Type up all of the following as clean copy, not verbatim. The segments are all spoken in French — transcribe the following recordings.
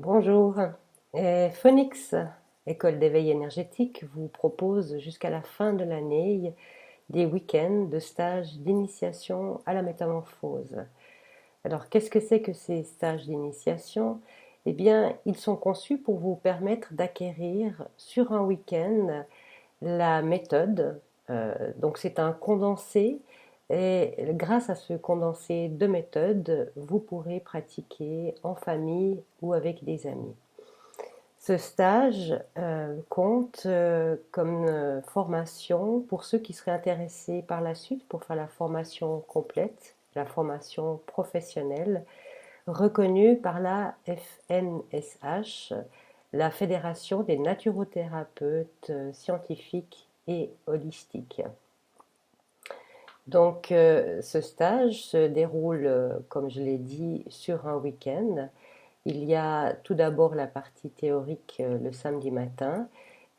Bonjour. Phoenix, école d'éveil énergétique, vous propose jusqu'à la fin de l'année des week-ends de stages d'initiation à la métamorphose. Alors, qu'est-ce que c'est que ces stages d'initiation? Eh bien, ils sont conçus pour vous permettre d'acquérir sur un week-end la méthode. Donc, c'est un condensé. Et grâce à ce condensé de méthodes, vous pourrez pratiquer en famille ou avec des amis. Ce stage compte comme formation pour ceux qui seraient intéressés par la suite pour faire la formation complète, la formation professionnelle reconnue par la FNSH, la Fédération des naturothérapeutes scientifiques et holistiques. Donc ce stage se déroule, comme je l'ai dit, sur un week-end. Il y a tout d'abord la partie théorique le samedi matin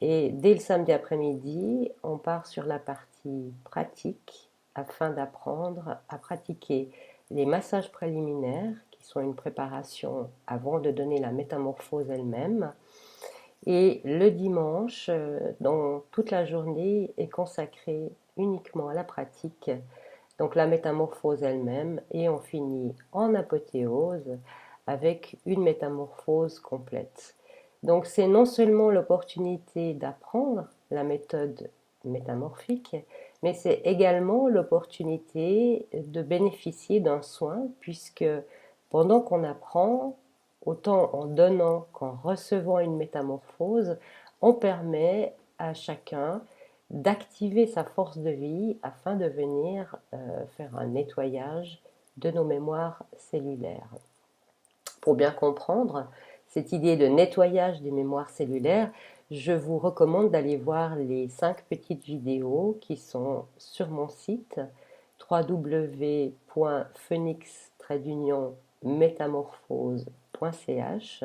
et dès le samedi après-midi, on part sur la partie pratique afin d'apprendre à pratiquer les massages préliminaires qui sont une préparation avant de donner la métamorphose elle-même. Et le dimanche, dont toute la journée est consacrée uniquement à la pratique, donc la métamorphose elle-même, et on finit en apothéose avec une métamorphose complète. Donc c'est non seulement l'opportunité d'apprendre la méthode métamorphique, mais c'est également l'opportunité de bénéficier d'un soin, puisque pendant qu'on apprend, autant en donnant qu'en recevant une métamorphose, on permet à chacun d'activer sa force de vie afin de venir faire un nettoyage de nos mémoires cellulaires. Pour bien comprendre cette idée de nettoyage des mémoires cellulaires, je vous recommande d'aller voir les 5 petites vidéos qui sont sur mon site www.phoenix-métamorphose.ch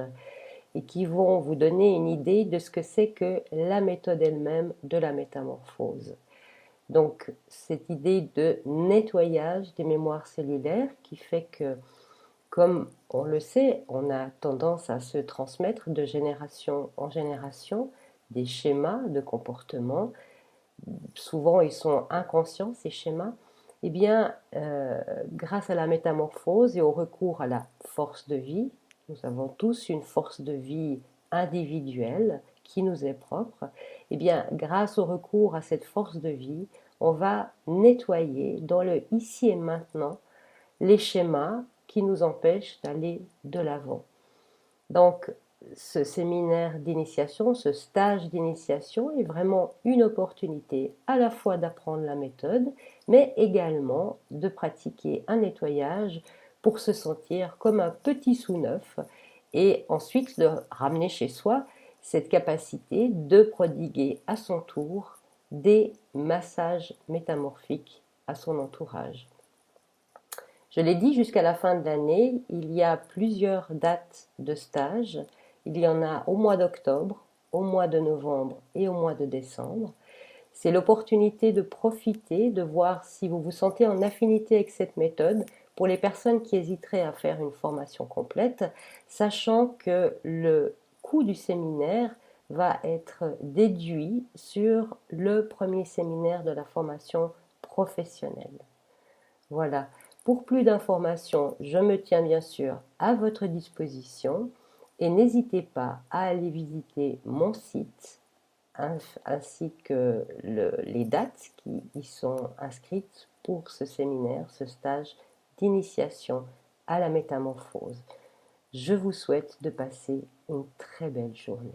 et qui vont vous donner une idée de ce que c'est que la méthode elle-même de la métamorphose. Donc cette idée de nettoyage des mémoires cellulaires qui fait que, comme on le sait, on a tendance à se transmettre de génération en génération des schémas de comportement. Souvent, ils sont inconscients, ces schémas. Eh bien, grâce à la métamorphose et au recours à la force de vie, nous avons tous une force de vie individuelle qui nous est propre. Eh bien, grâce au recours à cette force de vie, on va nettoyer dans le ici et maintenant les schémas qui nous empêchent d'aller de l'avant. Donc, ce séminaire d'initiation, ce stage d'initiation est vraiment une opportunité à la fois d'apprendre la méthode, mais également de pratiquer un nettoyage pour se sentir comme un petit sous-neuf et ensuite de ramener chez soi cette capacité de prodiguer à son tour des massages métamorphiques à son entourage. Je l'ai dit, jusqu'à la fin de l'année, il y a plusieurs dates de stage. Il y en a au mois d'octobre, au mois de novembre et au mois de décembre. C'est l'opportunité de profiter, de voir si vous vous sentez en affinité avec cette méthode pour les personnes qui hésiteraient à faire une formation complète, sachant que le coût du séminaire va être déduit sur le premier séminaire de la formation professionnelle. Voilà. Pour plus d'informations, je me tiens bien sûr à votre disposition et n'hésitez pas à aller visiter mon site ainsi que les dates qui y sont inscrites pour ce séminaire, ce stage d'initiation à la métamorphose. Je vous souhaite de passer une très belle journée.